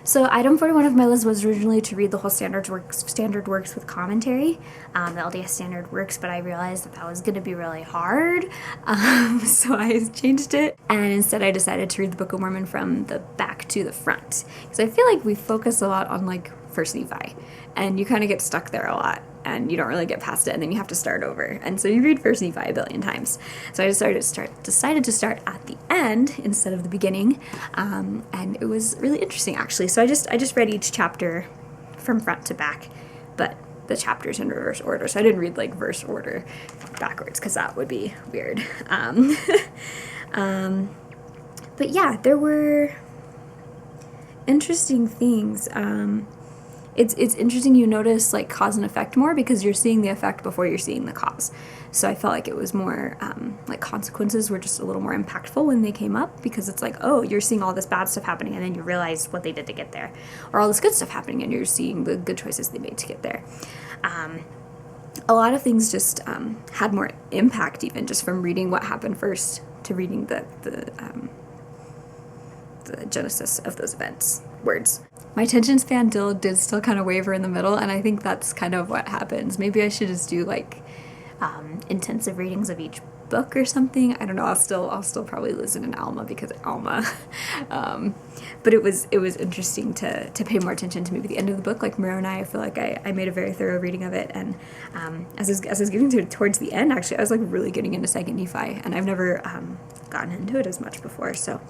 So item 41 of my list was originally to read the whole standard works with commentary, the LDS standard works, but I realized that was going to be really hard, so I changed it, and instead I decided to read the Book of Mormon from the back to the front, because I feel like we focus a lot on like First Nephi, and you kind of get stuck there a lot, and you don't really get past it, and then you have to start over, and so you read First Nephi a billion times. So I decided to start at the end instead of the beginning, and it was really interesting actually. So I just read each chapter from front to back, but the chapters in reverse order. So I didn't read like verse order backwards because that would be weird. But yeah, there were interesting things. It's interesting you notice like cause and effect more because you're seeing the effect before you're seeing the cause. So I felt like it was more like consequences were just a little more impactful when they came up, because it's like, oh, you're seeing all this bad stuff happening and then you realize what they did to get there, or all this good stuff happening and you're seeing the good choices they made to get there. A lot of things just had more impact even just from reading what happened first to reading the genesis of those events, words. My attention span did still kind of waver in the middle, and I think that's kind of what happens. Maybe I should just do like intensive readings of each book or something. I don't know. I'll still probably listen in Alma because Alma. But it was interesting to pay more attention to maybe the end of the book, like Moroni. I feel like I made a very thorough reading of it, and as I was getting towards the end, actually, I was like really getting into Second Nephi, and I've never gotten into it as much before, so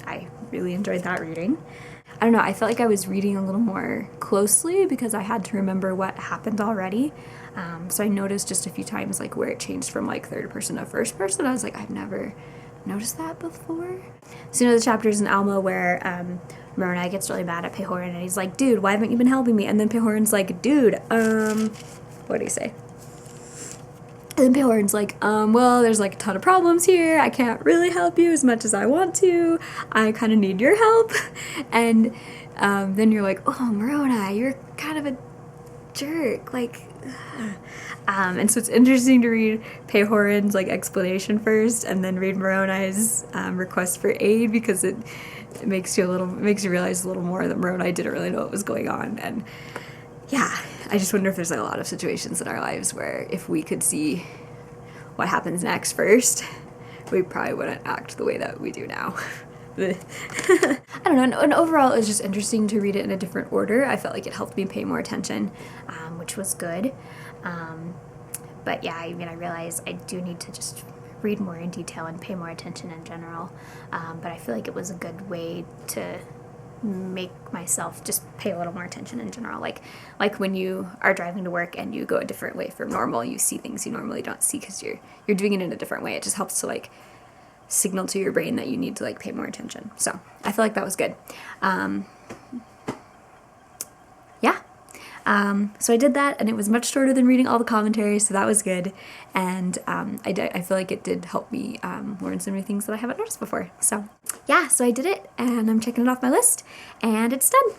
I really enjoyed that reading. I don't know, I felt like I was reading a little more closely because I had to remember what happened already. So I noticed just a few times like where it changed from like third person to first person. I was like, I've never noticed that before. So the chapters in Alma where Moroni gets really mad at Pehorin and he's like, dude, why haven't you been helping me? And then Pehorin's like, dude, what do you say? And then Pehorin's like, well, there's like a ton of problems here. I can't really help you as much as I want to. I kind of need your help. And then you're like, oh, Moroni, you're kind of a jerk. Like, and so it's interesting to read Pehorin's like explanation first, and then read Moroni's request for aid, because it makes you realize a little more that Moroni didn't really know what was going on. And yeah, I just wonder if there's like a lot of situations in our lives where if we could see what happens next first, we probably wouldn't act the way that we do now. I don't know, and overall it was just interesting to read it in a different order. I felt like it helped me pay more attention, which was good. But yeah, I mean, I realized I do need to just read more in detail and pay more attention in general. But I feel like it was a good way to make myself just pay a little more attention in general. Like when you are driving to work and you go a different way from normal, you see things you normally don't see because you're doing it in a different way. It just helps to like signal to your brain that you need to like pay more attention. So I feel like that was good. So I did that, and it was much shorter than reading all the commentaries, so that was good. And I feel like it did help me learn so many things that I haven't noticed before. So yeah, so I did it, and I'm checking it off my list, and it's done.